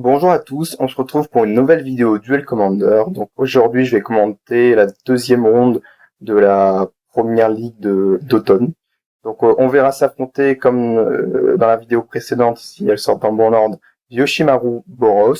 Bonjour à tous, on se retrouve pour une nouvelle vidéo Duel Commander. Donc aujourd'hui je vais commenter la deuxième ronde de la première ligue d'automne. Donc on verra s'affronter comme dans la vidéo précédente, si elle sort en bon ordre, Yoshimaru Boros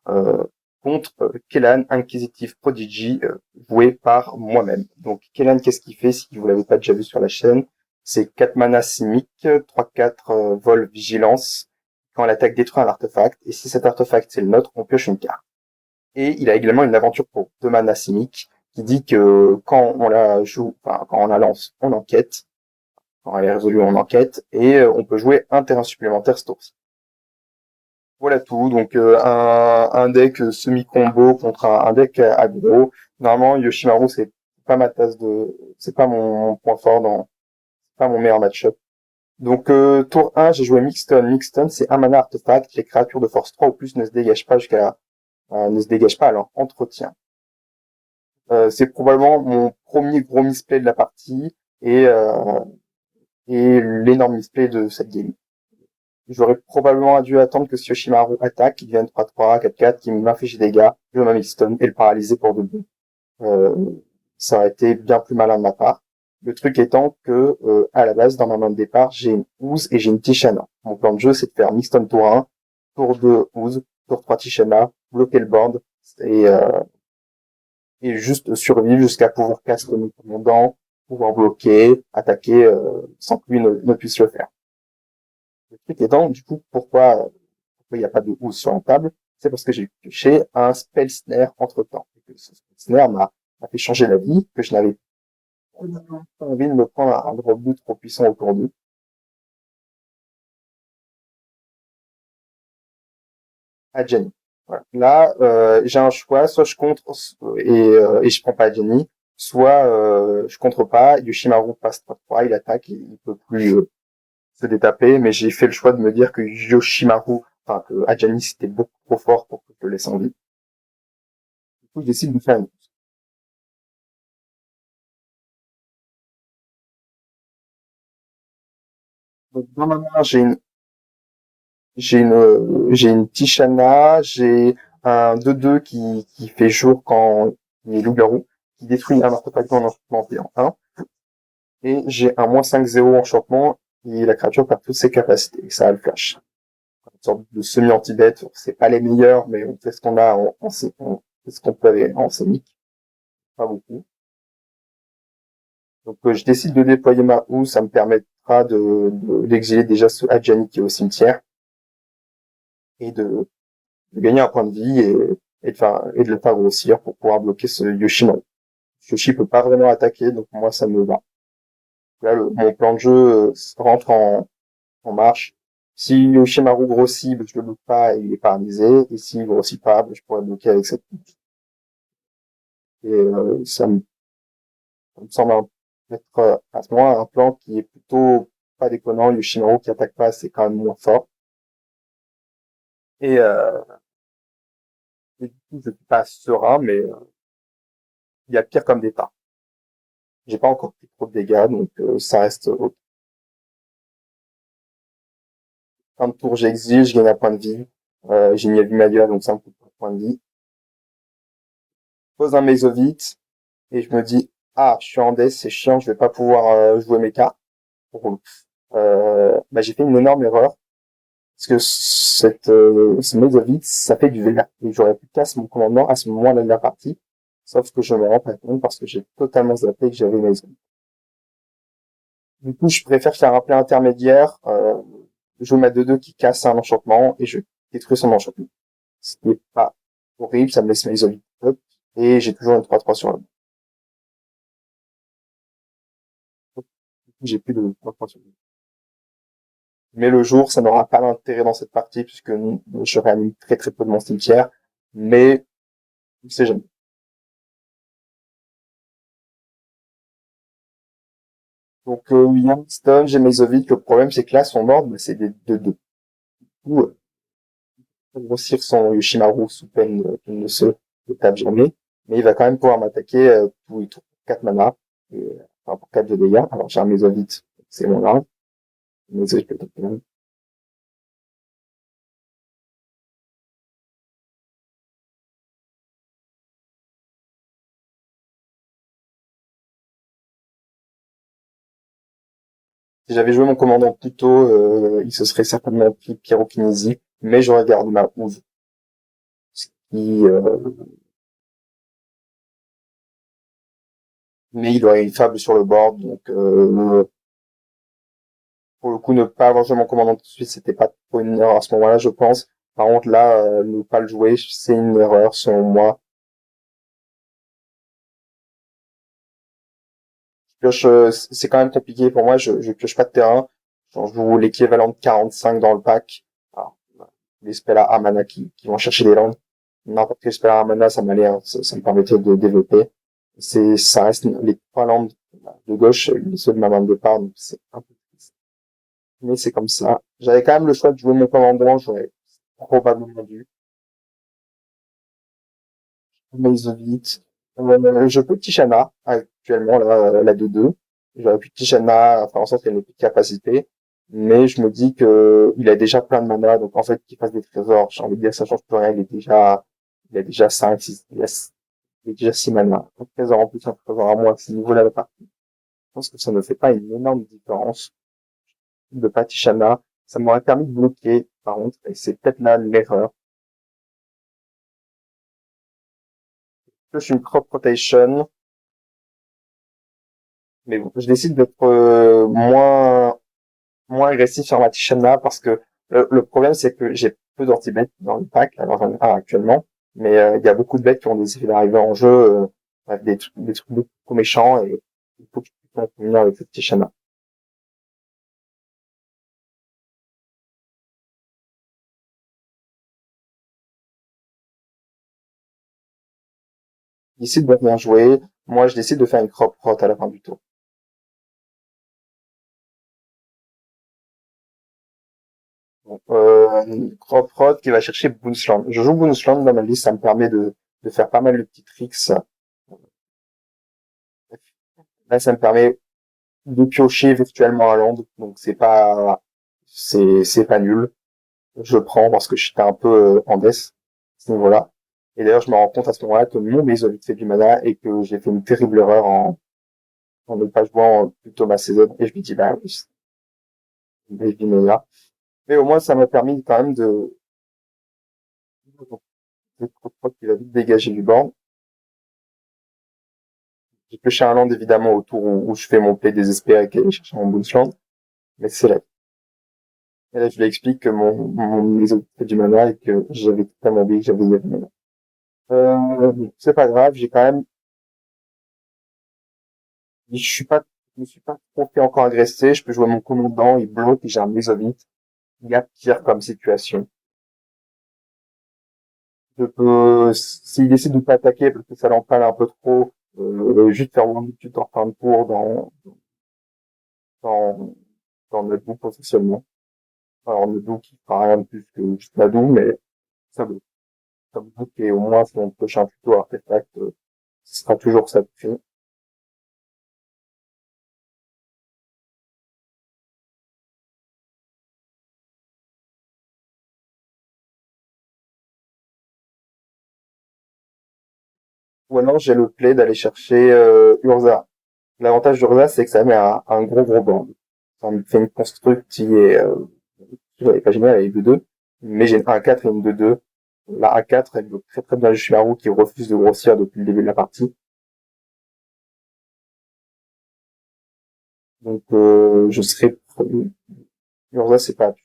euh, contre Kellan Inquisitive Prodigy, joué par moi-même. Donc Kellan, qu'est-ce qu'il fait si vous l'avez pas déjà vu sur la chaîne? C'est 4 mana simic, 3-4 vol vigilance. Quand l'attaque détruit un artefact, et si cet artefact c'est le nôtre, on pioche une carte. Et il a également une aventure pour 2 mana simic, qui dit que quand on la joue, enfin quand on la lance, on enquête, quand elle est résolue, on enquête, et on peut jouer un terrain supplémentaire ce tour-ci. Voilà tout, donc un deck semi-combo contre un deck aggro. Normalement, Yoshimaru, c'est pas ma tasse de, c'est pas mon point fort c'est pas mon meilleur match-up. Donc tour 1, j'ai joué Mixton. Mixton, c'est un mana artefact. Les créatures de force 3 ou plus ne se dégagent pas ne se dégagent pas à leur entretien. C'est probablement mon premier gros misplay de la partie et, euh, et l'énorme misplay de cette game. J'aurais probablement dû attendre que Yoshimaru attaque, qu'il devienne 3-3, 4-4, qu'il m'inflige des dégâts, je mets Mixton et le paralyser pour de bon. Euh, Ça aurait été bien plus malin de ma part. Le truc étant que, à la base, dans ma main de départ, j'ai une Ooze et j'ai une Tishana. Mon plan de jeu, c'est de faire Mixton tour 1, tour 2 Ooze, tour 3 Tishana, bloquer le board et, euh, et juste survivre jusqu'à pouvoir casser mon commandant, pouvoir bloquer, attaquer sans que lui ne puisse le faire. Le truc étant, du coup, pourquoi il n'y a pas de Ooze sur la table? C'est parce que j'ai pioché un Spell Snare entre temps. Et que ce Spell Snare m'a fait changer la vie, que je n'avais pas envie de me prendre un drop but trop puissant autour d'eux. Adjani. Voilà. Là, j'ai un choix, soit je contre et je prends pas Adjani, soit je contre pas, Yoshimaru passe 3-3, il attaque, il peut plus se détaper, mais j'ai fait le choix de me dire que que Adjani c'était beaucoup trop fort pour que je le laisse en vie. Du coup, je décide de faire une. Donc, dans ma main, j'ai une Tishana, j'ai un 2-2 qui fait jour quand il est loup-garou, qui détruit un artefact en enchantement en 1. Et j'ai un -5/0 enchantement, et la créature perd toutes ses capacités, et ça a le flash. Une sorte de semi-anti-bet, c'est pas les meilleurs, mais on fait ce qu'on a on fait ce qu'on peut aller en scénique, pas beaucoup. Donc je décide de déployer ma houe, ça me permettra d'exiler déjà ce Adjani qui est au cimetière, et de gagner un point de vie et de le faire grossir pour pouvoir bloquer ce Yoshino. Yoshi peut pas vraiment attaquer, donc moi ça me va. Là, mon plan de jeu rentre en marche. Si Yoshimaru grossit, ben, je le bloque pas et il est paralysé. Et s'il grossit pas, ben, je pourrais le bloquer avec cette touche. Et ça me semble être à ce moment un plan qui est plutôt pas déconnant. Yoshimaru qui attaque pas, c'est quand même moins fort. Et, et du coup, je suis pas serein, mais il y a pire comme départ. J'ai pas encore pris trop de dégâts, donc ça reste ok. Fin de tour, j'exile, je gagne un point de vie. J'ai mis Abimadia, donc ça me coûte un point de vie. Pose un Mesovite, et je me dis, ah, je suis en death, c'est chiant, je vais pas pouvoir jouer mes cartes. Bah, j'ai fait une énorme erreur, parce que ce Mesovite, ça fait du vert. Et j'aurais pu casser mon commandement à ce moment-là de la partie. Sauf que je me rends pas compte parce que j'ai totalement zappé que j'avais Mesovite. Du coup, je préfère faire un play intermédiaire, jouer ma 2-2 qui casse un enchantement, et je détruis son enchantement. Ce qui est pas horrible, ça me laisse Mesovite up, et j'ai toujours une 3-3 sur le banc. J'ai plus de 3-3 sur le banc. Mais le jour, ça n'aura pas d'intérêt dans cette partie puisque je réanime très très peu de mon cimetière. Mais on sait jamais. Donc William Stone, j'ai Mesovic. Le problème c'est que là son ordre, bah, c'est des 2-2. Du coup, pour grossir son Yoshimaru sous peine qu'il ne se tape jamais. Mais il va quand même pouvoir m'attaquer tous les tours pour 4 mana. Enfin pour 4 de dégâts. Alors j'ai un Mesovic, c'est mon arme. Mesovic peut taper. Si j'avais joué mon commandant plus tôt, il se serait certainement pris pyrokinésie, mais j'aurais gardé ma houve. Ce qui, mais il aurait une fable sur le board, donc pour le coup, ne pas avoir joué mon commandant tout de suite, c'était pas trop une erreur à ce moment-là, je pense. Par contre, là, ne pas le jouer, c'est une erreur selon moi. Pioche, c'est quand même compliqué pour moi, je pioche pas de terrain. J'en joue l'équivalent de 45 dans le pack. Alors, les spells à mana qui vont chercher des landes. N'importe quel spell à mana, ça m'allait, hein, ça me permettait de développer. Ça reste les trois landes de gauche, les ceux de ma main de départ, donc c'est un peu triste. Mais c'est comme ça. J'avais quand même le choix de jouer mon commandant, j'aurais probablement dû. Maisovite. Je peux Tishana, actuellement, là, la 2-2. J'aurais pu Tishana, faire en sorte qu'elle n'ait plus de capacité. Mais je me dis que il a déjà plein de mana, donc en fait, qu'il fasse des trésors, j'ai envie de dire, ça change plus rien. Il a déjà 5 6 il a déjà 6 mana. Un trésor en plus, un trésor à moins, à ce niveau-là, la partie. Je pense que ça ne fait pas une énorme différence de pas Tishana. Ça m'aurait permis de bloquer, par contre, et c'est peut-être là l'erreur. Je suis une crop rotation, mais bon, je décide d'être moins agressif sur ma Tishana parce que le problème c'est que j'ai peu d'anti-bêtes dans le pack, alors j'en ai un actuellement, mais il y a beaucoup de bêtes qui ont des effets d'arrivée en jeu, bref, des trucs beaucoup méchants et il faut que tu puisses finir avec cette Tishana. Il décide de bien jouer, moi je décide de faire une crop rot à la fin du tour. Donc, crop rot qui va chercher Boonsland. Je joue Boonsland dans ma liste, ça me permet de faire pas mal de petits tricks. Là, ça me permet de piocher virtuellement à land, donc c'est pas nul. Je prends parce que j'étais un peu en death à ce niveau-là. Et d'ailleurs, je me rends compte à ce moment-là que mon Mésolite fait du mana et que j'ai fait une terrible erreur en ne pas jouant plutôt ma CZ. Et je me dis, bah oui, j'ai du mana. Mais au moins, ça m'a permis quand même qu'il a vite dégagé du board. J'ai pêché un land évidemment au tour où je fais mon play désespéré qui est aller chercher mon Boonsland. Mais c'est là. Et là, je lui explique que mon Mésolite fait du mana et que j'avais totalement oublié que j'avais du mana. C'est pas grave, j'ai quand même je me suis pas trop fait encore agresser, je peux jouer mon commandant, il bloque et j'ai un Mesovite. Il y a pire comme situation. Je peux, s'il décide de pas attaquer parce que ça l'emballe un peu trop, juste faire one but en fin de tour dans, dans Nadou potentiellement. Alors Nadou qui fera rien de plus que juste Nadou, mais ça me, ça me dit et au moins si on pioche un tuto artefact, ce sera toujours ça de fait. Ou alors j'ai le play d'aller chercher Urza. L'avantage d'Urza, c'est que ça met un gros gros banc. Ça me fait une construct qui est, je l'avais pas génial, elle est 2-2, mais j'ai une 1-4 et une 2-2. La A4, elle bloque très très bien le Shimaru qui refuse de grossir depuis le début de la partie. Donc je serai Urza, c'est pas.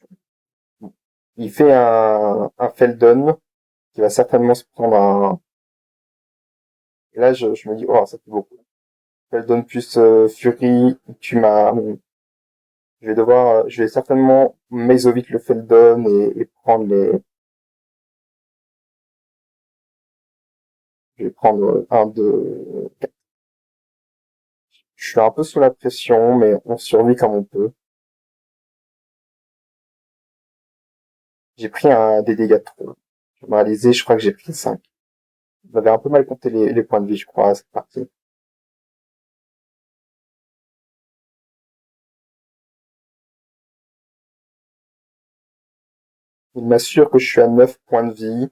Il fait un Feldon qui va certainement se prendre un. Et là, je me dis, oh, ça fait beaucoup. Feldon plus Fury, tu m'as. Je vais certainement Mesovite le Feldon et prendre les. Je vais prendre un de. Je suis un peu sous la pression, mais on survit comme on peut. J'ai pris des dégâts de trop. Je m'ai réalisé, je crois que j'ai pris 5. J'avais un peu mal compté les points de vie, je crois, à cette partie. Il m'assure que je suis à 9 points de vie.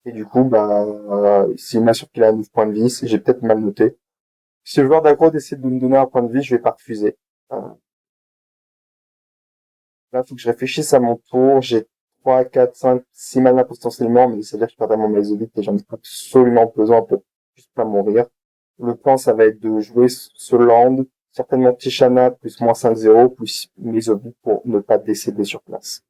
Et du coup, bah, s'il m'assure qu'il a 9 points de vie, j'ai peut-être mal noté. Si le joueur d'aggro décide de me donner un point de vie, je vais pas refuser. Euh, Là, faut que je réfléchisse à mon tour. J'ai 3, 4, 5, 6 mana potentiellement, mais c'est-à-dire que je perdrai mon Mésovite et j'en ai absolument besoin pour juste pas mourir. Le plan, ça va être de jouer ce land, certainement Tishana plus moins 5-0, plus Mésovite pour ne pas décéder sur place.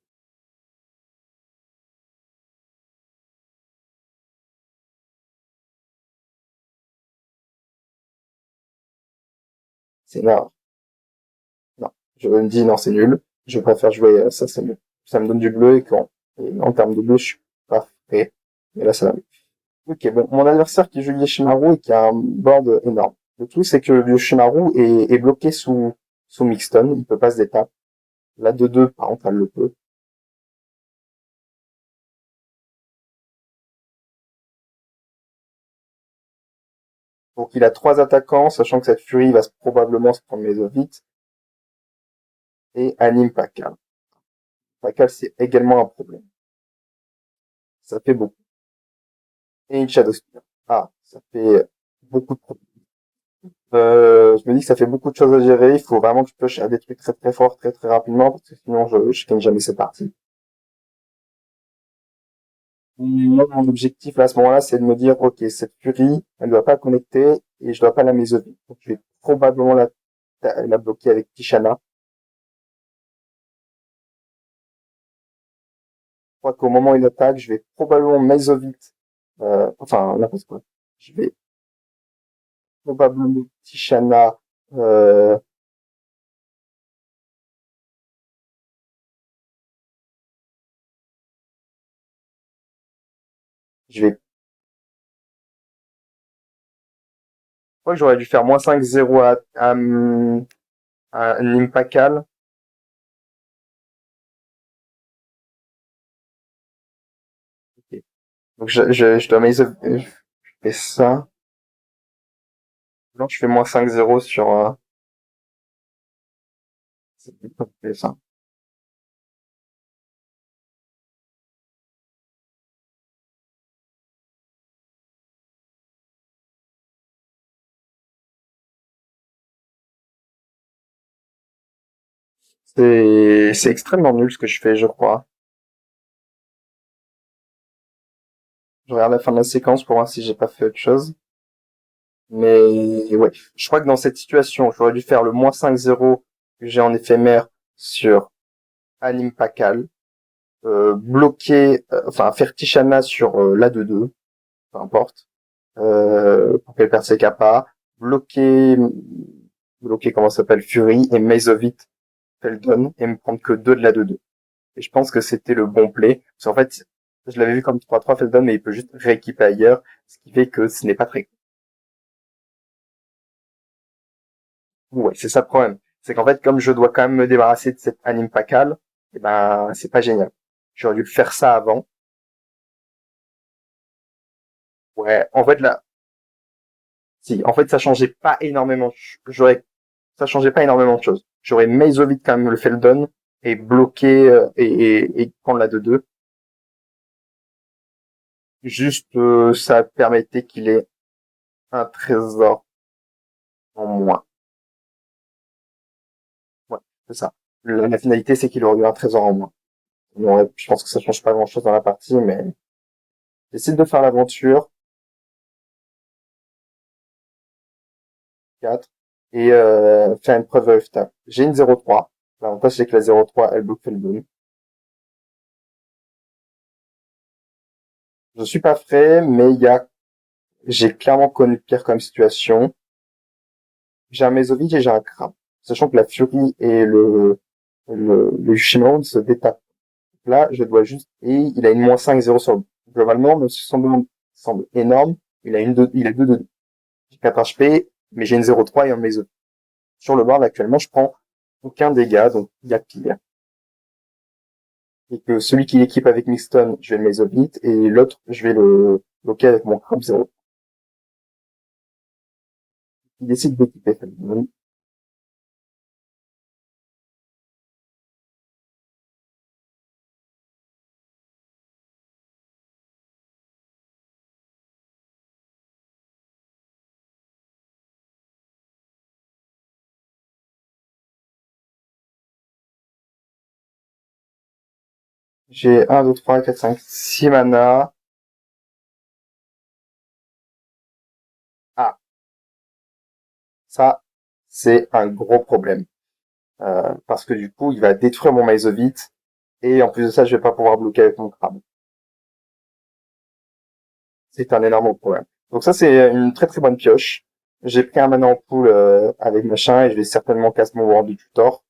C'est non, non. Je me dis non, c'est nul. Je préfère jouer ça, c'est mieux. Ça me donne du bleu et en termes de bleu, je suis pas prêt. Mais là, ça va. Ok, bon, mon adversaire qui joue Yoshimaru et qui a un board énorme. Le truc, c'est que Yoshimaru est bloqué sous Mixton, il peut pas se détap. La 2-2, par contre, elle le peut. Donc il a trois attaquants, sachant que cette Fury va probablement se prendre Mesovite, et anime Pakal. Pakal, c'est également un problème. Ça fait beaucoup. Et une Shadow Spear. Ah, ça fait beaucoup de problèmes. Je me dis que ça fait beaucoup de choses à gérer, il faut vraiment que je push à des trucs très très forts, très très rapidement, parce que sinon je gagne jamais cette partie. Moi, mon objectif là, à ce moment-là, c'est de me dire, ok, cette furie, elle ne doit pas connecter et je dois pas la mésovie. Donc, je vais probablement la bloquer avec Tishana. Je crois qu'au moment où il attaque, je vais probablement mésovite. Enfin, n'importe quoi. Je vais probablement Tishana. Euh, je vais. Je crois que j'aurais dû faire -5-0 à Nimpakal. Ok. Donc, je dois je fais ça. Non, je fais -5-0 sur. Je fais ça. C'est extrêmement nul ce que je fais, je crois. Je regarde la fin de la séquence pour voir si j'ai pas fait autre chose. Mais ouais, je crois que dans cette situation, j'aurais dû faire le -5-0 que j'ai en éphémère sur Anim Pakal, bloquer, enfin faire Tishana sur la 2-2, peu importe, pour qu'elle perde ses capas, bloquer, bloquer comment ça s'appelle Fury et Mezovit Feldon et me prendre que 2 de la 2-2. Et je pense que c'était le bon play. Parce qu'en fait, je l'avais vu comme 3-3 Feldon, mais il peut juste rééquiper ailleurs, ce qui fait que ce n'est pas très cool. Ouais, c'est ça le problème. C'est qu'en fait, comme je dois quand même me débarrasser de cette anime pacale, eh ben, c'est pas génial. J'aurais dû faire ça avant. Ouais, en fait, là, si, en fait, ça changeait pas énormément. Ça changeait pas énormément de choses. J'aurais Meizovic quand même le Feldon et bloquer et prendre la 2-2. Juste, ça permettait qu'il ait un trésor en moins. Ouais, c'est ça. La finalité, c'est qu'il aurait eu un trésor en moins. Je pense que ça change pas grand-chose dans la partie, mais j'essaie de faire l'aventure, 4, et faire une preuve véritable. J'ai une 0-3. L'avantage, c'est que la 0-3, elle bloque le boom. Je suis pas frais, mais j'ai clairement connu pire comme situation. J'ai un Mesovic et j'ai un Crabe. Sachant que la Fury et le Shimon se détapent. Là, je dois juste, et il a une -5-0 sur le, globalement, même si son boom semble énorme, il a 2 j'ai 4 HP, mais j'ai une 0-3 et un Meso. Sur le board, actuellement, je prends aucun dégât, donc il y a pire. Et que celui qui l'équipe avec Mixton, je vais le Mesobit, et l'autre, je vais le bloquer avec mon Crabe 0. Il décide d'équiper. J'ai 1, 2, 3, 4, 5, 6 mana. Ah, ça, c'est un gros problème. Parce que du coup, il va détruire mon Maze of It. Et en plus de ça, je vais pas pouvoir bloquer avec mon crabe. C'est un énorme problème. Donc ça, c'est une très très bonne pioche. J'ai pris un mana en pool avec machin et je vais certainement casser mon World du Tutor.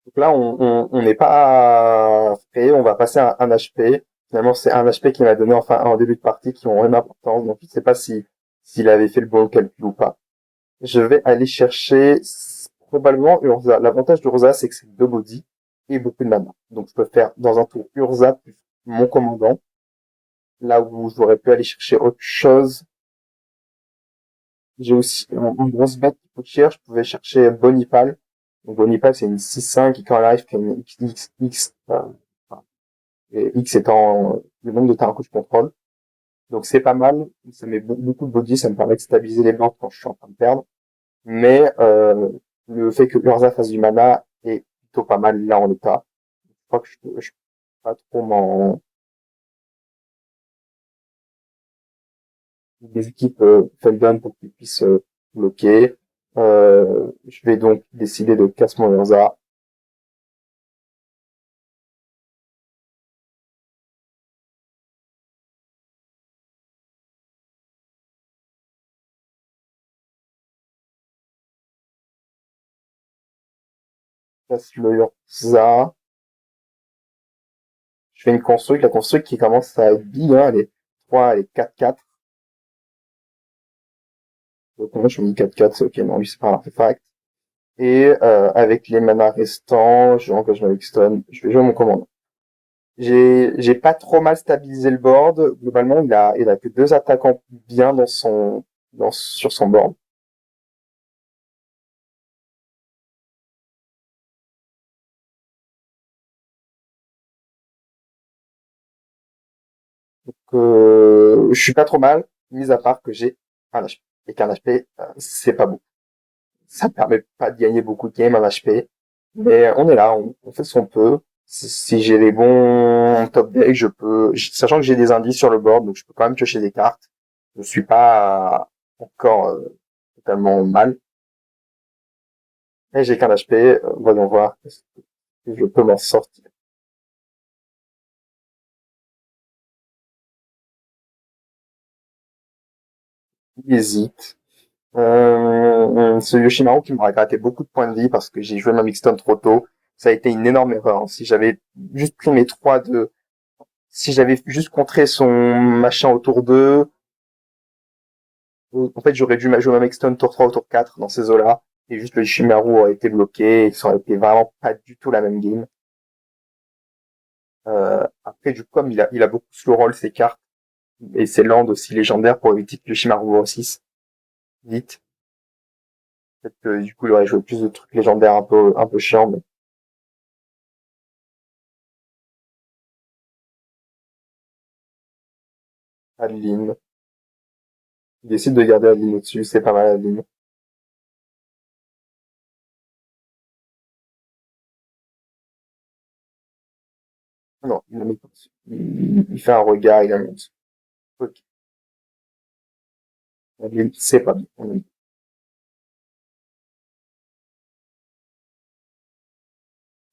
Donc là, on n'est pas prêt, on va passer à un HP. Finalement, c'est un HP qui m'a donné enfin en début de partie qui ont une importance. Donc je ne sais pas s'il avait fait le bon calcul ou pas. Je vais aller chercher probablement Urza. L'avantage d'Urza, c'est que c'est deux body et beaucoup de mana. Donc je peux faire dans un tour Urza plus mon commandant. Là où j'aurais pu aller chercher autre chose. J'ai aussi une grosse bête qui coûte cher. Je pouvais chercher Bonipal. Donc Bonipal, c'est une 6-5 qui quand elle arrive, qui a une XX, enfin, et X étant le nombre de terrains que je contrôle. Donc c'est pas mal. Ça met beaucoup de body. Ça me permet de stabiliser les boards quand je suis en train de perdre. Mais le fait que Urza fasse du mana est plutôt pas mal là en l'état. Je crois que je peux pas trop m'en... Des équipes Feldon pour qu'ils puissent bloquer. Je vais donc décider de casser mon Urza. Je casse le Urza. Je fais une construct. La construct qui commence à être big, hein, elle est 3, elle est 4-4. Donc moi je me dis 4-4, c'est ok, non, lui c'est pas un artefact. Et avec les manas restants, je engage ma Stone, je vais jouer mon commandant. J'ai pas trop mal stabilisé le board. Globalement, il a que deux attaquants bien sur son board. Donc, je suis pas trop mal, mis à part que j'ai un HP. Et qu'un HP, c'est pas beaucoup. Ça me permet pas de gagner beaucoup de games, un HP. Mais on est là, on fait ce qu'on peut. Si j'ai les bons top decks, sachant que j'ai des indices sur le board, donc je peux quand même piocher des cartes. Je suis pas encore totalement mal. Et j'ai qu'un HP, voyons voir si je peux m'en sortir. Il hésite. Ce Yoshimaru qui m'aurait gratté beaucoup de points de vie parce que j'ai joué ma Mixstone trop tôt. Ça a été une énorme erreur. Si j'avais juste pris mes 3 de, si j'avais juste contré son machin au tour 2, en fait, j'aurais dû jouer ma Mixstone tour 3 ou tour 4 dans ces eaux-là. Et juste le Yoshimaru aurait été bloqué et ça aurait été vraiment pas du tout la même game. Après, du coup, comme il a beaucoup slow roll ses cartes et ses landes aussi légendaires pour éviter que le Yoshimaru grossisse vite. Peut-être que du coup, il aurait joué plus de trucs légendaires un peu chiants, mais Adeline. Il décide de garder Adeline au-dessus, c'est pas mal Adeline. Non, il la met pas dessus. Il fait un regard, il la met dessus. Ok. Adeline, c'est pas bien.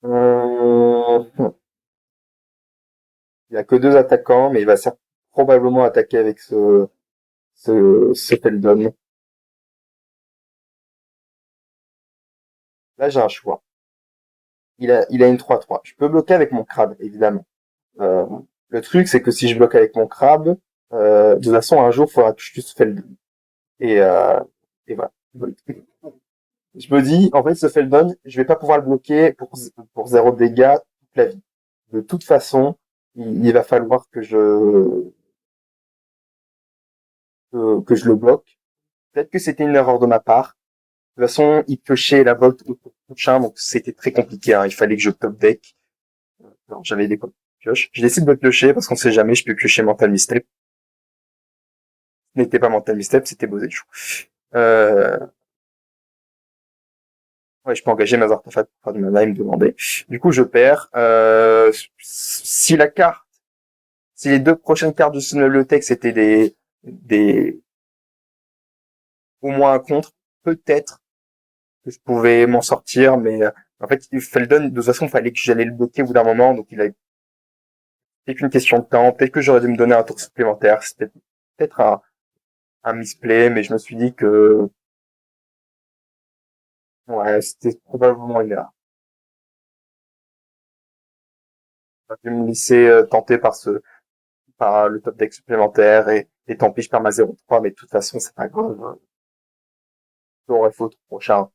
Euh, il y a que deux attaquants, mais il va probablement attaquer avec ce Feldon. Là, j'ai un choix. Il a une 3-3. Je peux bloquer avec mon crabe, évidemment. Euh, le truc, c'est que si je bloque avec mon crabe, de toute façon, un jour, il faudra que je tue ce Feldon. Et, euh, et voilà. Je me dis, en fait, ce Feldon, je vais pas pouvoir le bloquer pour zéro dégâts toute la vie. De toute façon, il va falloir que je le bloque. Peut-être que c'était une erreur de ma part. De toute façon, il piochait la vote au tour prochain, donc c'était très compliqué, hein. Il fallait que je top deck. Alors, j'avais des pioches. Je décide de piocher parce qu'on sait jamais, je peux piocher Mental Mistake. n'était pas mental misstep, c'était beaux échos. Euh, ouais, je peux engager mes artefacts pour faire du mana, il me demandait. Du coup, je perds. Si la carte, si les deux prochaines cartes de ce bibliothèque c'était des, au moins un contre, peut-être que je pouvais m'en sortir, mais en fait, Feldon, de toute façon, fallait que j'allais le bloquer au bout d'un moment, donc il a été qu'une question de temps. Peut-être que j'aurais dû me donner un tour supplémentaire. C'était peut-être un misplay, mais je me suis dit que, ouais, c'était probablement une erreur. J'aurais dû me laisser tenter par le top deck supplémentaire et tant pis, je perds ma 0-3, mais de toute façon, c'est pas grave. J'aurais fait au tour prochain.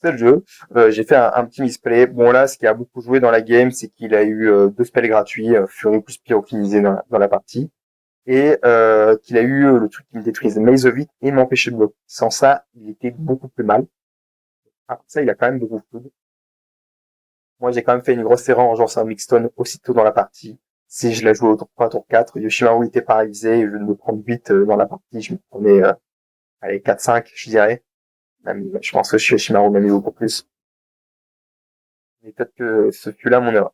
C'est le jeu. J'ai fait un petit misplay. Bon là, ce qui a beaucoup joué dans la game, c'est qu'il a eu deux spells gratuits, Fury plus Pyrokinisé dans la partie, et qu'il a eu le truc qui me détruisait Maze of It et m'empêchait de bloquer. Sans ça, il était beaucoup plus mal. Après ça, il a quand même beaucoup de food. Moi, j'ai quand même fait une grosse erreur en jouant sur un Mixstone aussitôt dans la partie. Si je l'ai joué au tour 3, tour 4, Yoshimaru était paralysé, et je de me prendre 8 dans la partie, je me prenais allez, 4-5, je dirais. Même, je pense que Yoshimaru m'a mis beaucoup plus. Mais peut-être que ce fut là mon erreur.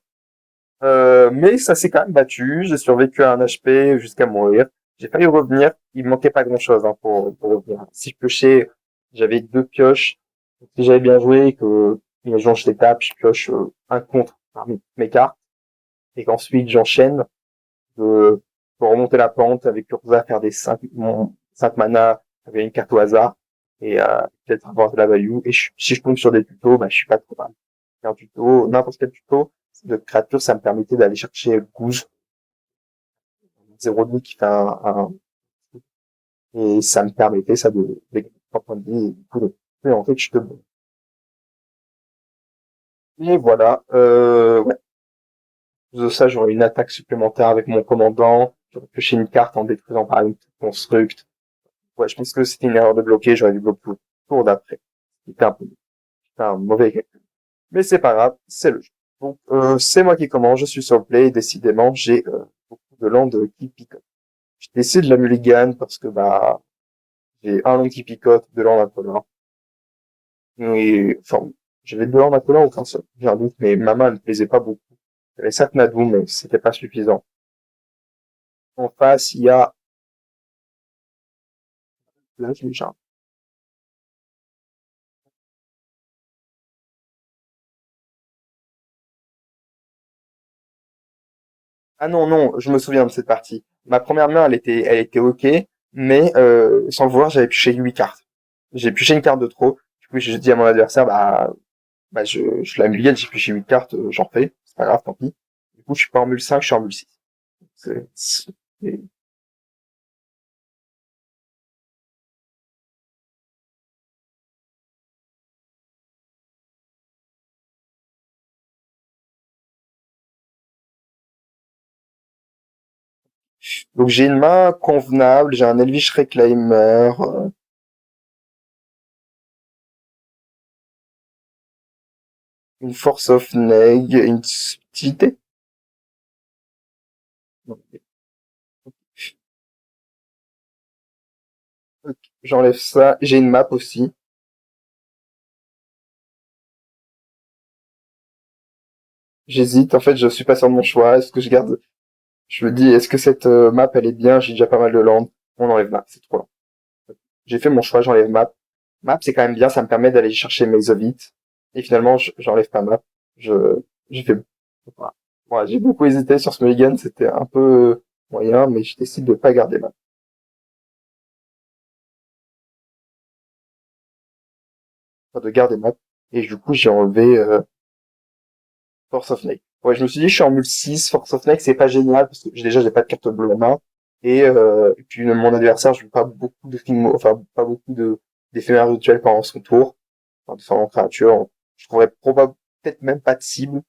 Mais ça s'est quand même battu. J'ai survécu à un HP jusqu'à mourir. J'ai failli revenir. Il me manquait pas grand-chose pour revenir. Si je piochais, j'avais deux pioches. Si j'avais bien joué, que imaginons je tape, je pioche un contre parmi mes cartes, et qu'ensuite j'enchaîne de, pour remonter la pente avec Urza, faire des 5 mana avec une carte au hasard, et peut-être avoir de la value. Et si je tombe sur des tutos, bah je suis pas trop mal. Un tuto, n'importe quel tuto de créature, ça me permettait d'aller chercher Goose, 0,2 qui fait et ça me permettait ça de gagner 3 points de vie, et du coup, mais en fait, je te bon. Et voilà, ouais. De ça, j'aurais une attaque supplémentaire avec mon commandant, j'aurais pioché une carte en détruisant par exemple construct. Ouais, je pense que c'était une erreur de bloquer, j'aurais dû bloquer au tour d'après. C'était un mauvais calcul. Mais c'est pas grave, c'est le jeu. Donc, c'est moi qui commence, je suis sur le play, et décidément, j'ai beaucoup de landes qui picotent. Je décide de la mulligan parce que bah j'ai un land qui picote, deux landes incolores. Et enfin, j'avais deux landes incolores ou qu'un seul, j'ai un doute, mais ma main elle me plaisait pas beaucoup. J'avais 7 Nadou, mais c'était pas suffisant. En face, il y a là je l'ai. Ah non, non, je me souviens de cette partie. Ma première main, elle était ok, mais sans le vouloir, j'avais pioché 8 cartes. J'ai pioché une carte de trop. Du coup, j'ai dit à mon adversaire, bah je la mulligan, j'ai pioché 8 cartes, j'en refais. C'est pas grave, tant pis. Du coup, je suis pas en mule 5, je suis en mule 6. C'est- Donc j'ai une main convenable, j'ai un Elvish Reclaimer, une Force of Neg, une subtilité. Non, ok, j'enlève ça. J'ai une map aussi. J'hésite, en fait, je suis pas sûr de mon choix. Est-ce que je garde... Je me dis, est-ce que cette map, elle est bien? J'ai déjà pas mal de land. On enlève map, c'est trop lent. J'ai fait mon choix, j'enlève map. Map, c'est quand même bien, ça me permet d'aller chercher mes Ovit. Et finalement, j'enlève pas map. J'ai fait... Voilà. Voilà, j'ai beaucoup hésité sur ce mulligan, c'était un peu moyen, mais je décide de pas garder map. Enfin, de garder map. Et du coup, j'ai enlevé Force of Snake. Ouais, je me suis dit, je suis en mule 6, Force of Snake, c'est pas génial, parce que déjà, j'ai pas de carte bleue en main. Et puis, mon adversaire, je joue pas beaucoup de enfin, pas beaucoup d'éphémères rituels pendant son tour. Enfin, de différentes créatures. Je trouverais probablement, peut-être même pas de cible.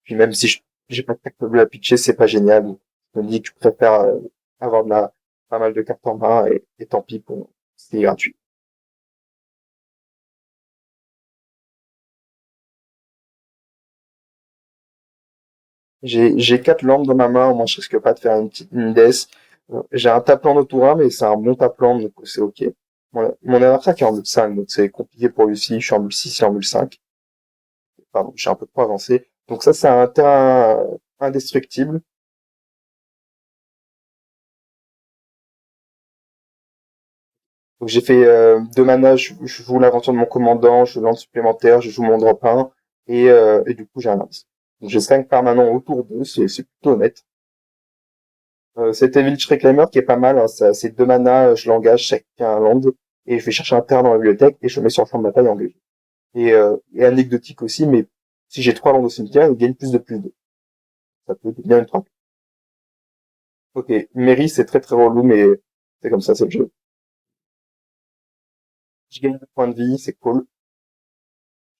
Puis même si j'ai pas de carte bleue à pitcher, c'est pas génial. Je me dis que je préfère avoir pas mal de cartes en main, et tant pis pour, c'est gratuit. J'ai 4 lampes dans ma main, au moins je risque pas de faire une petite une death. J'ai un tapant de tour 1, mais c'est un bon tapant, donc c'est ok. Mon adversaire qui est en mule 5, donc c'est compliqué pour lui aussi. Je suis en mule 6, il est en mule 5. Pardon, j'ai un peu trop avancé. Donc ça, c'est un terrain indestructible. Donc j'ai fait 2 manas, je joue l'aventure de mon commandant, je lance supplémentaire, je joue mon drop 1, et du coup j'ai un indice. Donc j'ai 5 permanents autour d'eux, c'est plutôt honnête. Cet Evil Reclaimer qui est pas mal, hein, c'est 2 manas, je l'engage, chacun un land, et je vais chercher un terrain dans la bibliothèque, et je le mets sur le champ de bataille engagé. Et anecdotique aussi, mais si j'ai 3 landes au cimetière, il gagne plus de. Ça peut bien être un. Ok, Mary c'est très très relou, mais c'est comme ça, c'est le jeu. Je gagne un point de vie, c'est cool.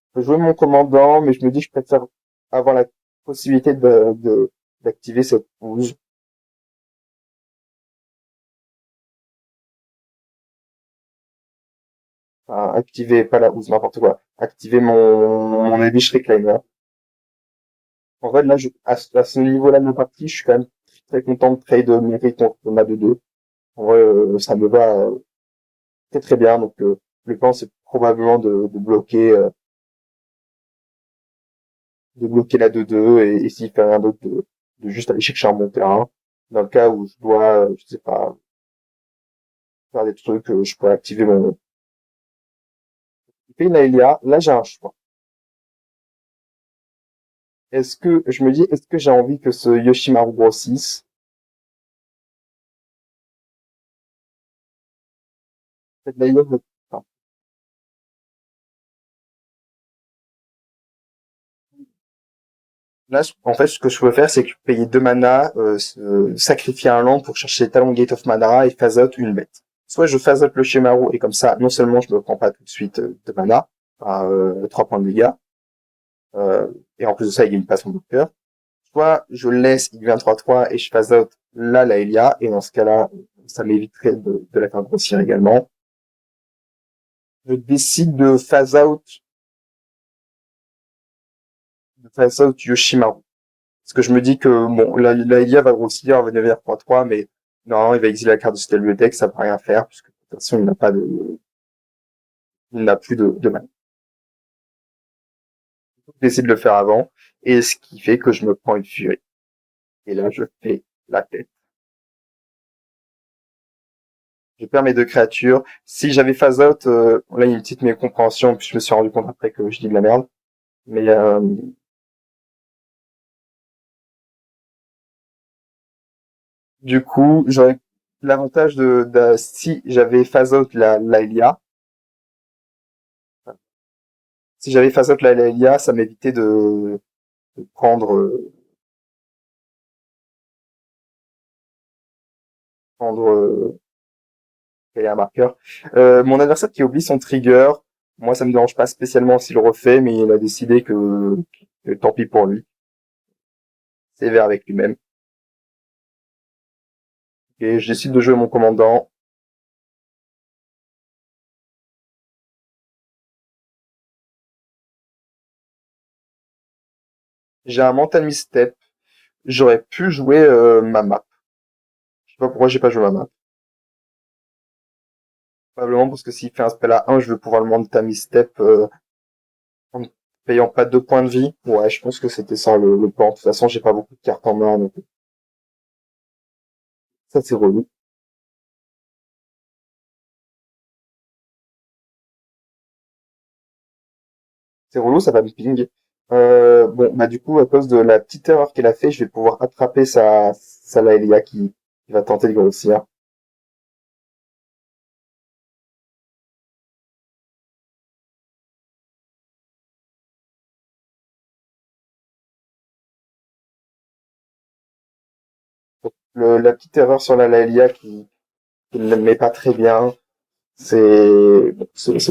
Je peux jouer mon commandant, mais je me dis que je préfère avoir la possibilité d'activer cette bouse. Enfin, activer, pas la bouse, n'importe quoi. Activer mon Elvish Reclaimer. En fait, là, à ce niveau-là de ma partie, je suis quand même très content de trade Mary contre ma 2-2. En vrai, ça me va très très bien. Donc, le plan, c'est probablement de bloquer la 2-2 et s'il fait rien d'autre, de juste aller chercher un bon terrain. Dans le cas où je dois, je sais pas, faire des trucs, je pourrais activer mon. Et là j'ai un choix. Je me dis, est-ce que j'ai envie que ce Yoshimaru grossisse? Cette Layla, enfin, là, en fait, ce que je peux faire, c'est que payer 2 manas, sacrifier un land pour chercher Talon Gate of Madara et phase out une bête. Soit je phase out le Shimaru et comme ça, non seulement je me prends pas tout de suite 2 manas, enfin, 3 points de dégâts, euh, et en plus de ça, il gagne pas son bloqueur. Soit je le laisse, il devient 3-3 et je phase out là la Elia, et dans ce cas-là, ça m'éviterait de la faire grossir également. Je décide de phase out Yoshimaru. Parce que je me dis que, bon, la Elia va grossir, va devenir 3-3, mais normalement, il va exiler la carte de cette bibliothèque, ça va rien faire, puisque de toute façon, il n'a plus de mana. Je décide de le faire avant, et ce qui fait que je me prends une furie. Et là, je fais la tête. Je perds mes 2 créatures. Si j'avais phase out, là il y a une petite mécompréhension, puis je me suis rendu compte après que je dis de la merde. Mais du coup, j'aurais l'avantage si j'avais phase out la Elia, si j'avais phase out la Elia, ça m'évitait de prendre quel est un marqueur. Mon adversaire qui oublie son trigger, moi ça me dérange pas spécialement s'il le refait, mais il a décidé que tant pis pour lui. Sévère avec lui-même. Et je décide de jouer mon commandant. J'ai un mental misstep. J'aurais pu jouer ma map. Je sais pas pourquoi j'ai pas joué ma map. Probablement parce que s'il fait un spell à 1, je vais pouvoir le mental misstep en ne payant pas 2 points de vie. Ouais, je pense que c'était ça le plan. De toute façon, j'ai pas beaucoup de cartes en main, donc ça c'est relou. C'est relou, ça va me ping. Bon, bah du coup, à cause de la petite erreur qu'elle a fait, je vais pouvoir attraper sa Laelia qui va tenter de grossir. La petite erreur sur la Laelia qui ne met pas très bien, c'est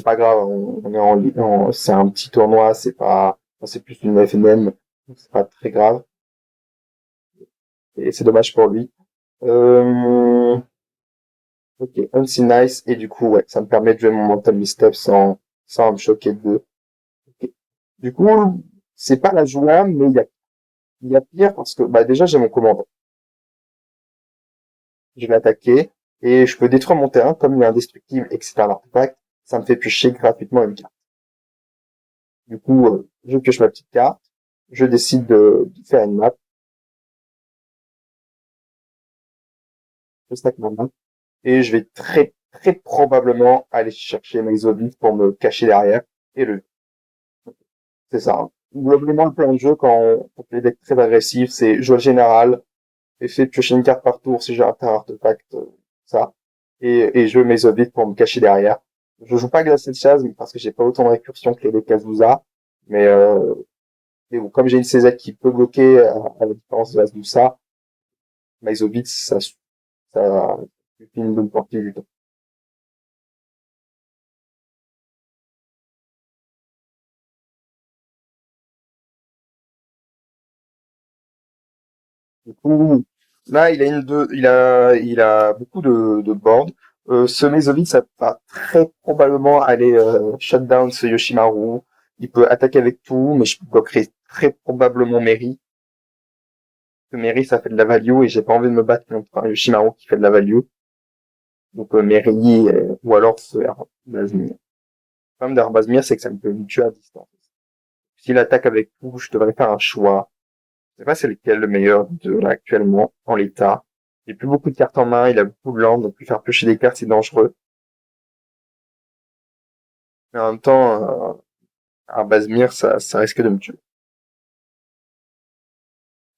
pas grave, on est c'est un petit tournoi, c'est plus une FNM, donc c'est pas très grave, et c'est dommage pour lui. Euh, ok, Unseen Nice, et du coup, ouais, ça me permet de jouer mon Mental Misstep sans me choquer de deux. Ok. Du coup, c'est pas la jouable, mais il y a pire parce que, bah, déjà, j'ai mon commandant. je vais attaquer, et je peux détruire mon terrain, comme il est indestructible et que c'est un artefact, ça me fait piocher gratuitement une carte. Du coup, je pioche ma petite carte, je décide de faire une map, je stack mon map, et je vais très probablement aller chercher mes zombies pour me cacher derrière, et c'est ça, hein. Globalement, le plan de jeu, quand on fait des decks très agressifs, c'est jouer le général, essayer de piocher une carte par tour si j'ai un artefact, ça, et jouer mes zombies pour me cacher derrière. Je joue pas Glacial Chase parce que j'ai pas autant de récursion que les decks Azusa, mais, mais bon, comme j'ai une CZ qui peut bloquer à la différence de Azusa, mes zombies, ça fait une bonne partie du temps. Du coup, là, il a beaucoup de boards. Ce Mesovid, ça va très probablement aller shut down ce Yoshimaru. Il peut attaquer avec tout, mais je bloquerai très probablement Mary. Que Mary, ça fait de la value et j'ai pas envie de me battre contre un Yoshimaru qui fait de la value. Donc Mary, ou alors ce Herbazmir. Le problème d'Herbazmir, c'est que ça me peut me tuer à distance. S'il attaque avec tout, je devrais faire un choix. Je sais pas c'est lequel le meilleur de là actuellement, en l'état. Il a plus beaucoup de cartes en main, il a beaucoup de landes, donc lui faire piocher des cartes c'est dangereux. Mais en même temps, un Basmir, ça risque de me tuer.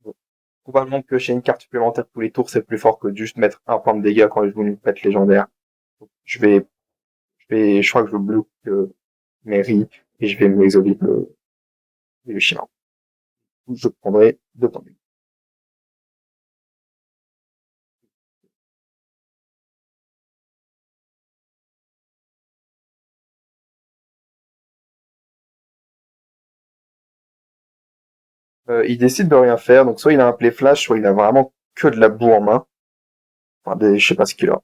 Donc, probablement piocher une carte supplémentaire tous les tours, c'est plus fort que juste mettre un point de dégâts quand je joue une pète légendaire. Donc, je crois que je bloque Mary et je vais m'exoler le chien. Je prendrai deux points de dégâts. Il décide de rien faire, donc soit il a un play flash, soit il a vraiment que de la boue en main. Enfin, je sais pas ce qu'il a.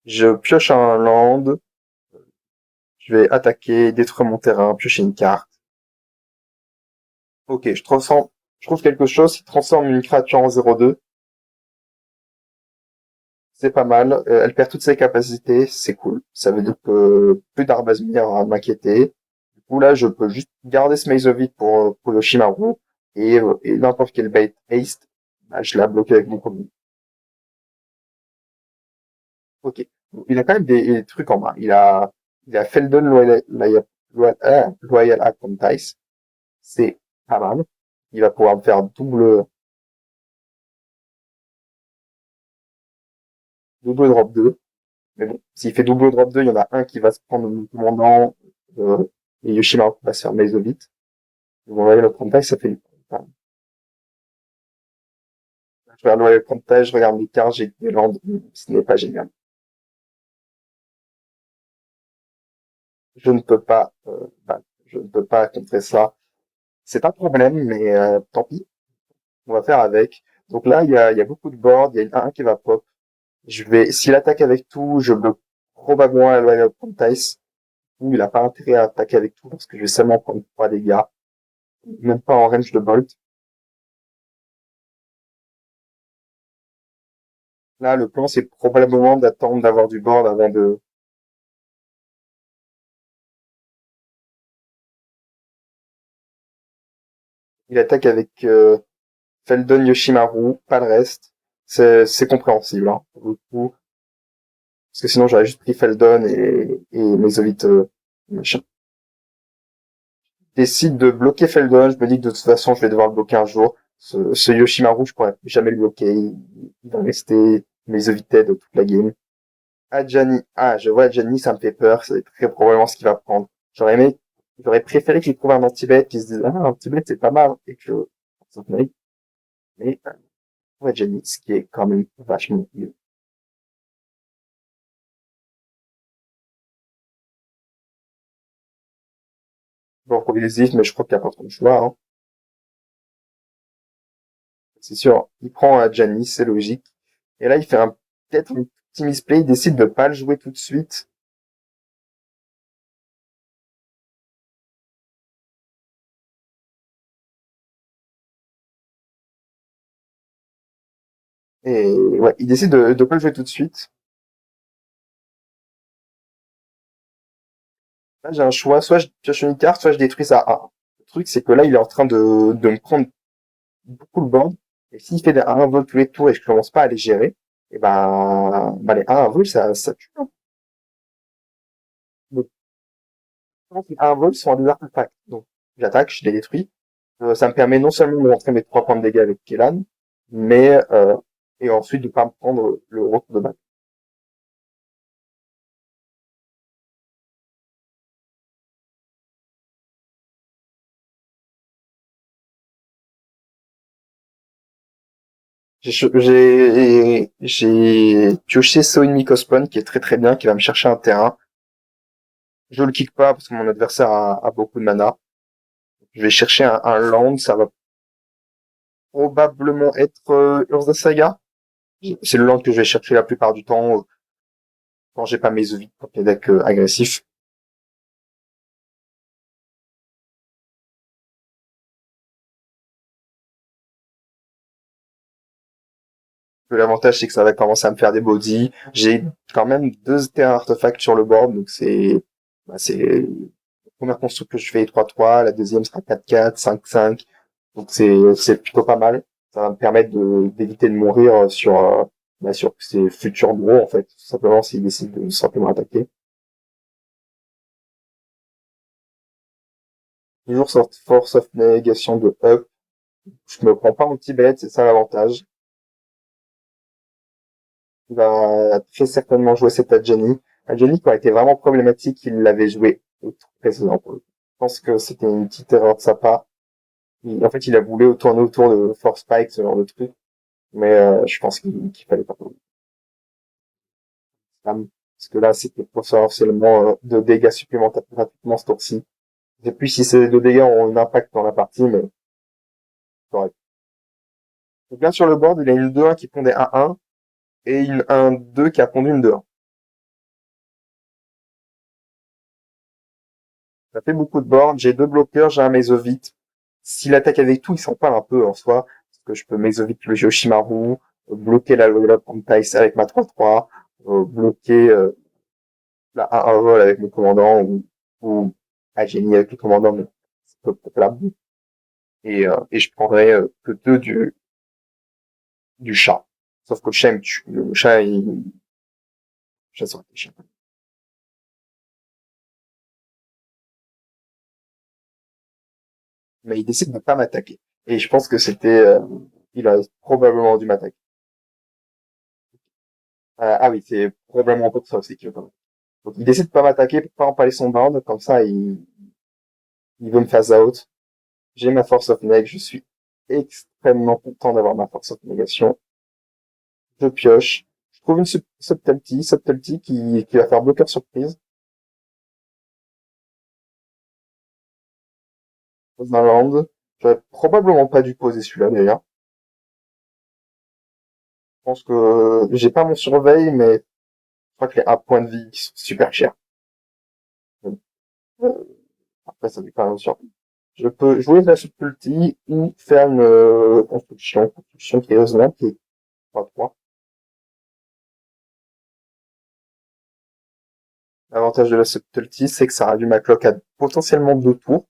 Je pioche un land, je vais attaquer, détruire mon terrain, piocher une carte. Ok, je trouve quelque chose qui transforme une créature en 0-2. C'est pas mal. Elle perd toutes ses capacités, c'est cool. Ça veut dire que plus d'Arbazmir à m'inquiéter. Du coup, là, je peux juste garder ce Maze of It pour Yoshimaru. Et n'importe quel bait haste, bah, je l'ai bloqué avec mon combo. Ok. Il a quand même des trucs en main. Il a Feldon Loyal Apprentice. C'est pas mal. Il va pouvoir me faire double drop 2. Mais bon, s'il fait double drop 2, il y en a un qui va se prendre mon commandant, euh, et Yoshimaru va se faire Mezovite. Bon, Loyal Apprentice, ça fait, enfin, je regarde Loyal Apprentice, je regarde mes cartes, j'ai des landes, ce n'est pas génial. Je ne peux pas, je ne peux pas contrer ça. C'est un problème, mais tant pis, on va faire avec. Donc là, il y a beaucoup de boards, il y a un qui va pop. S'il attaque avec tout, je bloque probablement la Loyal Apprentice. Ou il a pas intérêt à attaquer avec tout parce que je vais seulement prendre 3 dégâts. Même pas en range de bolt. Là, le plan, c'est probablement d'attendre d'avoir du board avant de... Il attaque avec Feldon Yoshimaru, pas le reste. C'est compréhensible, hein, pour le coup. Parce que sinon, j'aurais juste pris Feldon et Mesovit machin. Décide de bloquer Feldon. Je me dis que de toute façon, je vais devoir le bloquer un jour. Ce Yoshimaru, je pourrais jamais le bloquer. Il va rester Mesovited toute la game. Adjani. Ah, je vois Adjani, ça me fait peur. C'est très probablement ce qu'il va prendre. J'aurais préféré qu'il trouve un anti-bet, qu'il se dise, ah, un anti-bet, c'est pas mal, et que, ça mérite. Mais, pour Adjani, ce qui est quand même vachement mieux. Bon, pour les mais je crois qu'il n'y a pas trop de choix, hein. C'est sûr. Il prend Adjani, c'est logique. Et là, il fait peut-être un petit misplay, il décide de pas le jouer tout de suite. Et ouais, il décide de pas le jouer tout de suite. Là, j'ai un choix, soit je pioche une carte, soit je détruis ça à 1. Le truc, c'est que là, il est en train de me prendre beaucoup le board. Et s'il fait des 1 vol tous les tours et que je commence pas à les gérer, et les 1 vol, ça tue, hein. Donc, quand les 1 vol sont des artefacts. Donc, j'attaque, je les détruis. Ça me permet non seulement de rentrer mes 3 points de dégâts avec Kellan, mais, et ensuite de pas me prendre le retour de balle. J'ai pioché Soin Mycospawn qui est très très bien, qui va me chercher un terrain. Je le kick pas parce que mon adversaire a beaucoup de mana. Je vais chercher un land, ça va probablement être Urza Saga. C'est le land que je vais chercher la plupart du temps quand j'ai pas mes evites contre les decks agressifs. L'avantage c'est que ça va commencer à me faire des bodies. J'ai quand même 2 terrains artefacts sur le board, donc c'est la première construction que je fais 3-3, la deuxième sera 4-4, 5-5. Donc c'est plutôt pas mal. Ça va me permettre d'éviter de mourir sur ces futurs gros en fait, tout simplement s'ils décident de simplement attaquer. Toujours cette force of négation de up. Je me prends pas en petit bête, c'est ça l'avantage. Il va très certainement jouer cette Adjani. Adjani qui a été vraiment problématique, il l'avait joué au tour précédent. Je pense que c'était une petite erreur de sa part. En fait, il a voulu tourner autour de Force Spike, ce genre de truc. Mais je pense qu'il fallait pas. Parce que là, c'était potentiellement de dégâts supplémentaires gratuitement ce tour-ci. Je sais plus si ces 2 dégâts ont un impact dans la partie, mais correct. Donc là, sur le board, il a une 2-1 qui pondait 1-1 et une 1-2 qui a pondu une 2-1. Ça fait beaucoup de boards. J'ai 2 bloqueurs, j'ai un Mesovite. S'il attaque avec tout, il s'en parle un peu en soi. Parce que je peux Mesovite le Yoshimaru, bloquer la Loyal Pantais avec ma 3-3, bloquer la 1-1 vol avec mon commandant ou Ageni avec le commandant, mais c'est peut-être là. Et je prendrais que 2 du chat. Sauf que le chat, il me tue. Le chat, le chat, ça aurait été chiant. Mais il décide de ne pas m'attaquer. Et je pense que il a probablement dû m'attaquer. Ah oui, c'est probablement pour ça aussi qu'il veut pas m'attaquer. Donc il décide de pas m'attaquer pour pas empaler son bound, comme ça il veut me phase out. J'ai ma force of neg, je suis extrêmement content d'avoir ma force of négation. Je pioche. Je trouve une subtlety qui va faire bloqueur surprise. Pose un land. J'aurais probablement pas dû poser celui-là d'ailleurs. Je pense que j'ai pas mon surveil, mais je crois que les 1 point de vie qui sont super chers. Après, ça dépend sur. Je peux jouer de la subtlety ou faire une construction qui est raisonnable, qui est 3-3. L'avantage de la subtlety, c'est que ça réduit ma cloque à potentiellement 2 tours.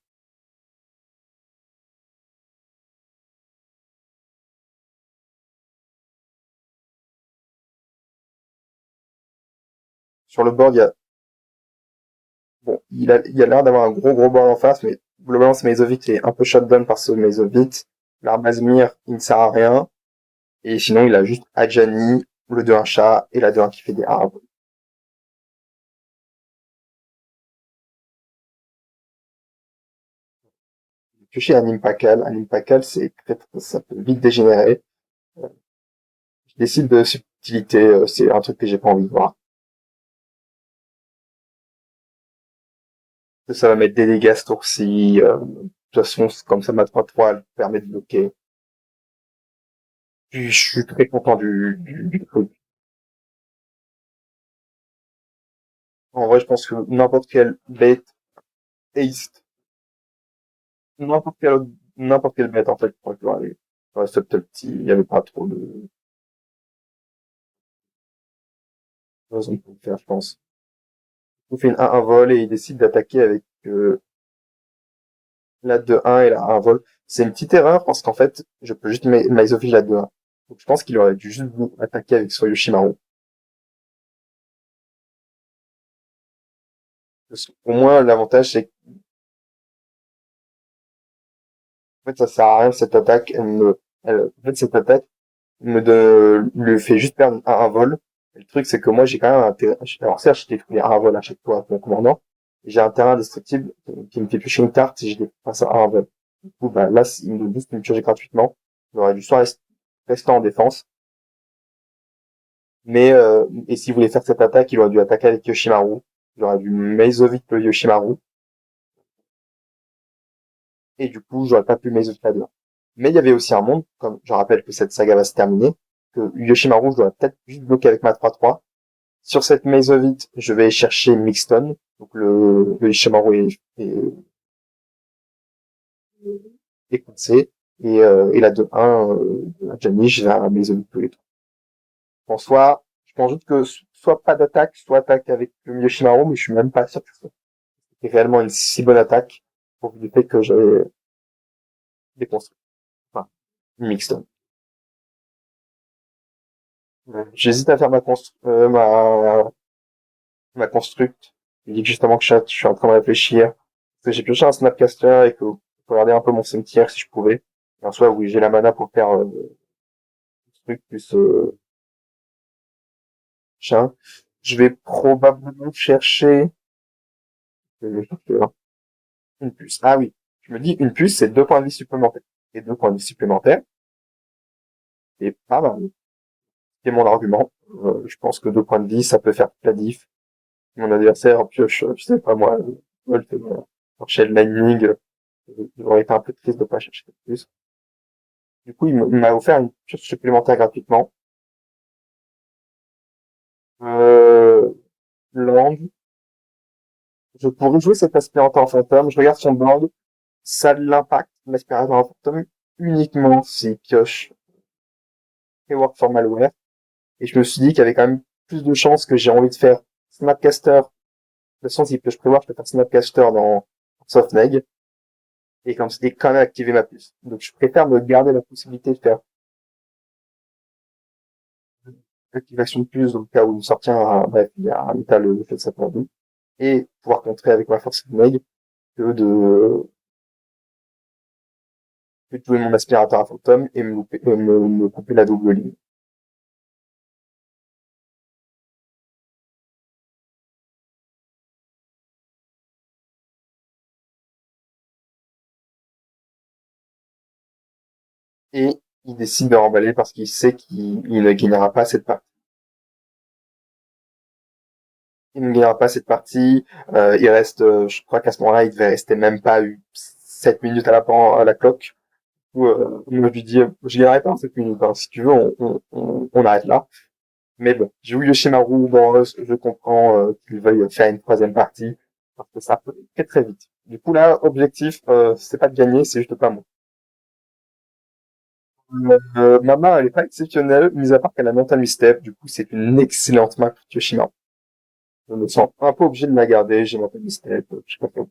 Sur le board, il a l'air d'avoir un gros board en face, mais globalement, ce Mesovite est un peu shutdown par ce Mesovite. L'Armazmir, il ne sert à rien. Et sinon, il a juste Adjani, le 2-1 chat, et la 2-1 qui fait des arbres. Piocher un Impakal, ça peut vite dégénérer. Je décide de subtilité, c'est un truc que j'ai pas envie de voir. Ça va mettre des dégâts ce tour-ci. De toute façon, comme ça, ma 3-3, elle permet de bloquer. Puis, je suis très content du truc. En vrai, je pense que n'importe quel bête, haste, n'importe quel n'importe quel bête, en fait, pour aller. Ouais, c'est peut-être petit, il y avait pas trop de, On peut le faire, je pense. Il fait une 1-1 vol et il décide d'attaquer avec la 2-1 et la 1 vol. C'est une petite erreur parce qu'en fait, je peux juste Maizofil la 2-1. Donc je pense qu'il aurait dû juste attaquer avec son Yoshimaru. Pour moi, l'avantage, c'est qu'en fait, ça sert à rien cette attaque. En fait, cette attaque lui fait juste perdre un vol. Et le truc, c'est que moi, j'ai quand même un terrain. Alors certes, je détruis un vol à chaque fois, mon commandant. J'ai un terrain destructible qui me fait piocher une carte si je dépasse un vol. Du coup, bah, là, il me donne juste une piocher gratuitement. J'aurais dû soit rester en défense. Mais, et s'il voulait faire cette attaque, il aurait dû attaquer avec Yoshimaru. Il aurait dû Meizovic le Yoshimaru. Et du coup, j'aurais pas pu Meizovic la 2. Mais il y avait aussi un monde, comme je rappelle que cette saga va se terminer, que Yoshimaru, je dois peut-être juste bloquer avec ma 3-3. Sur cette Mezovite, je vais chercher Mixton. Donc le Ishimaru est coincé. Et la 2-1, la Jamie, j'ai la Mezovite tous les deux. En soi, je pense juste que soit pas d'attaque, soit attaque avec le Yoshimaru, mais je suis même pas sûr que c'était réellement une si bonne attaque pour du fait que j'avais déconstruit. Enfin, Mixton. J'hésite à faire ma construct. Je dis justement que je suis en train de réfléchir. Parce que j'ai pioché un Snapcaster et que je regardais un peu mon cimetière si je pouvais. Et en soi, oui, j'ai la mana pour faire truc plus chien. Je vais probablement chercher, je vais chercher, hein, une puce. Ah oui, je me dis une puce, c'est 2 points de vie supplémentaires. Et 2 points de vie supplémentaires, c'est pas mal. C'est mon argument. Je pense que 2 points de vie, ça peut faire toute la diff. Mon adversaire pioche, je sais pas moi, Volt, chercher le Lightning, j'aurais été un peu triste de pas chercher plus. Du coup, il m'a offert une pioche supplémentaire gratuitement. Euh, Land. Je pourrais jouer cet aspirateur fantôme. Je regarde son board. Ça a de l'impact, l'aspirateur fantôme, uniquement s'il pioche Rework for Malware. Et je me suis dit qu'il y avait quand même plus de chances que j'ai envie de faire Snapcaster. De toute façon, s'il pioche Rework, je peux faire Snapcaster dans Softneg. Et comme c'était quand même activer ma puce. Donc je préfère me garder la possibilité de faire l'activation de puce dans le cas où il sortir bref, il y a un métal le fait de ça pour nous. Et pouvoir contrer avec ma force de Meg que de jouer mon aspirateur à fantôme et me couper la double ligne. Et il décide de remballer parce qu'il sait qu'il ne gagnera pas cette partie. Il ne gagnera pas cette partie. Il reste, je crois qu'à ce moment-là, il devait rester même pas 7 minutes à la cloque. Où, moi, je lui dis, je gagnerai pas en 7 minutes. Hein. Si tu veux, on arrête là. Mais bon, j'ai eu Yoshimaru, bon, je comprends qu'il veuille faire une troisième partie parce que ça peut très très vite. Du coup là, objectif, c'est pas de gagner, c'est juste pas moi. Ma main, elle est pas exceptionnelle, mis à part qu'elle a Mental Misstep. Du coup, c'est une excellente main pour Tsushima. Je me sens un peu obligé de la garder. J'ai Mental Misstep. Je sais pas comment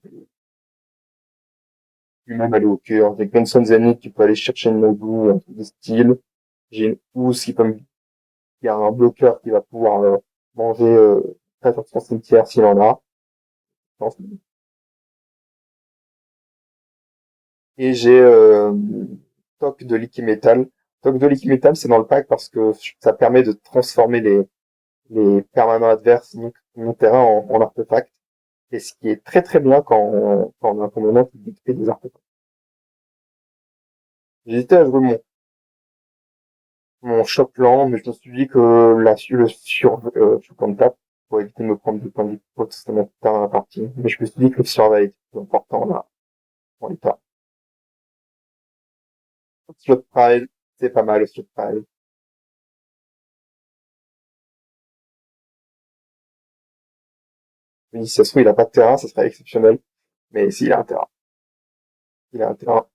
lui-même aller au cœur. Avec Benson Zenith, tu peux aller chercher une Nobu, un truc de style. J'ai une housse qui peut me, il y a un bloqueur qui va pouvoir manger très sur son cimetière s'il en a. Je pense. Et j'ai Toc de Liquid Metal. Toc de Liquid Metal, c'est dans le pack parce que ça permet de transformer les permanents adverses non terrain en artefacts. Et ce qui est très très bien quand on a un commandant qui fait des artefacts. J'hésitais à jouer mon choc lent, mais je me suis dit que le sur comme tape pour éviter de me prendre des points de vie potentiellement plus tard dans la partie. Mais je me suis dit que le surveil était plus important là, dans l'état. Slot pile, c'est pas mal le slot pile. Oui, si ça se trouve, il a pas de terrain, ça serait exceptionnel. Mais s'il a un terrain, il a un terrain.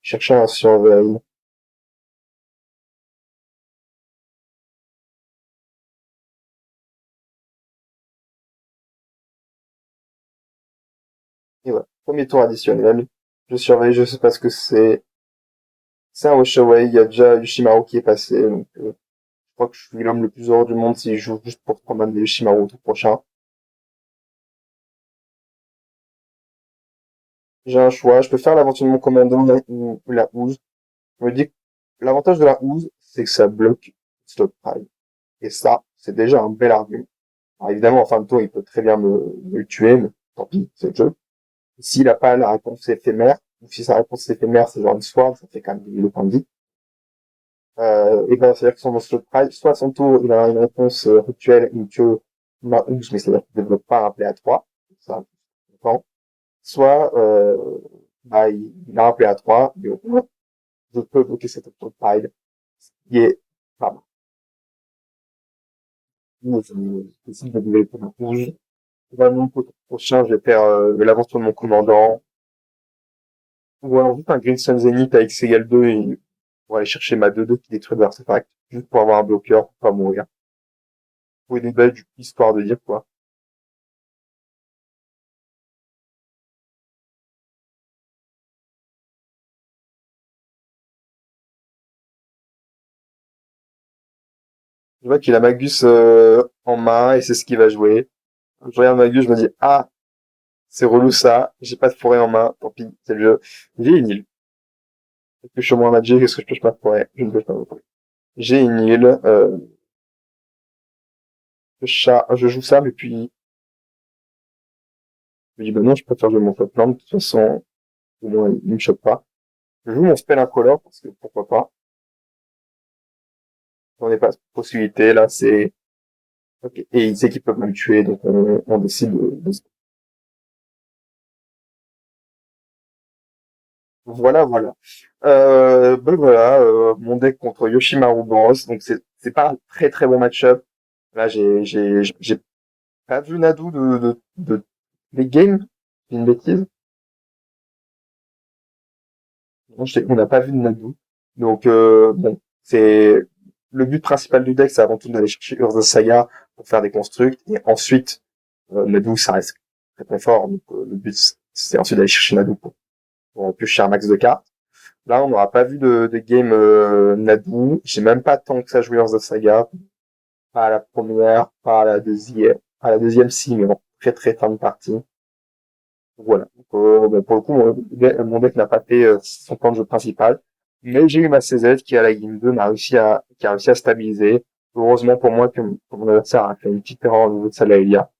Chercher un surveil. Premier tour additionnel. Je surveille, je sais pas ce que c'est. C'est un wash away, il y a déjà Yoshimaru qui est passé, donc je crois que je suis l'homme le plus heureux du monde s'il joue juste pour prendre un Yoshimaru au tour prochain. J'ai un choix, je peux faire l'aventure de mon commandant ou la housse. Je me dis que l'avantage de la housse, c'est que ça bloque Stockpile. Et ça, c'est déjà un bel argument. Alors évidemment, en fin de tour, il peut très bien me le tuer, mais tant pis, c'est le jeu. S'il a pas la réponse éphémère, ou si sa réponse éphémère, c'est genre une sword, ça fait quand même des points de vie. Et ben, c'est-à-dire que son slot price, soit à son tour, il a une réponse rituelle, une queue Maus, mais c'est-à-dire qu'il ne développe pas un play à 3, ça, bon. Soit, bah, il a un play à 3, mais au moins, je peux bloquer cette option de pile, ce qui est pas mal. Mais je décide de lever pour un rouge. Vraiment, pour le prochain, je vais faire l'aventure de mon commandant, ou alors juste un Green Sun Zenith avec X égale 2 et pour aller chercher ma 2-2 qui détruit l'artefact, juste pour avoir un bloqueur, pour pas mourir. Pour des badges, histoire de dire quoi. Je vois qu'il a Magus en main et c'est ce qu'il va jouer. Je regarde Magus, je me dis, ah, c'est relou ça, j'ai pas de forêt en main, tant pis, c'est le jeu. J'ai une île. Est-ce que je suis moins magic, est-ce que je pêche pas de forêt? Je ne pêche pas de forêt. J'ai une île, le chat, je joue ça, mais puis, je me dis, bah non, je préfère jouer mon top land, de toute façon, au moins, il me choque pas. Je joue mon spell incolore, parce que pourquoi pas. On n'est pas possibilité, là, c'est, ok. Et il sait qu'ils peuvent me tuer, donc on décide de... Voilà, voilà. Ben voilà, mon deck contre Yoshimaru Boros, donc c'est pas un très très bon match-up. Là, j'ai pas vu Nadu de des games, c'est une bêtise. Non, on n'a pas vu de Nadu. Donc bon, c'est le but principal du deck, c'est avant tout d'aller chercher Urza Saga pour faire des constructs, et ensuite Nadu, ça reste très très fort. Donc le but, c'est ensuite d'aller chercher Nadu pour piocher un max de cartes. Là, on n'aura pas vu de game Nadu. J'ai même pas tant que ça joué Heroes of Saga. Pas à la première, pas à la deuxième. À la deuxième, si, mais en très très fin de partie. Voilà. Donc, bon, pour le coup, mon deck n'a pas fait son plan de jeu principal. Mais j'ai eu ma CZ qui, à la game 2, qui a réussi à stabiliser. Heureusement pour moi que mon adversaire a fait une petite erreur au niveau de sa Laelia.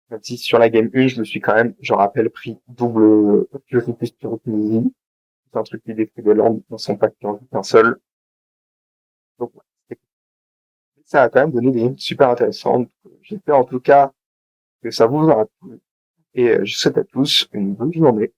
Même si sur la game 1, je me suis quand même, je rappelle, pris double Purify Pyrokinésie. C'est un truc qui détruit des landes dans son pack qui en joue qu'un seul. Donc, ouais, ça a quand même donné des lignes super intéressantes. J'espère en tout cas que ça vous aura plu. Et je vous souhaite à tous une bonne journée.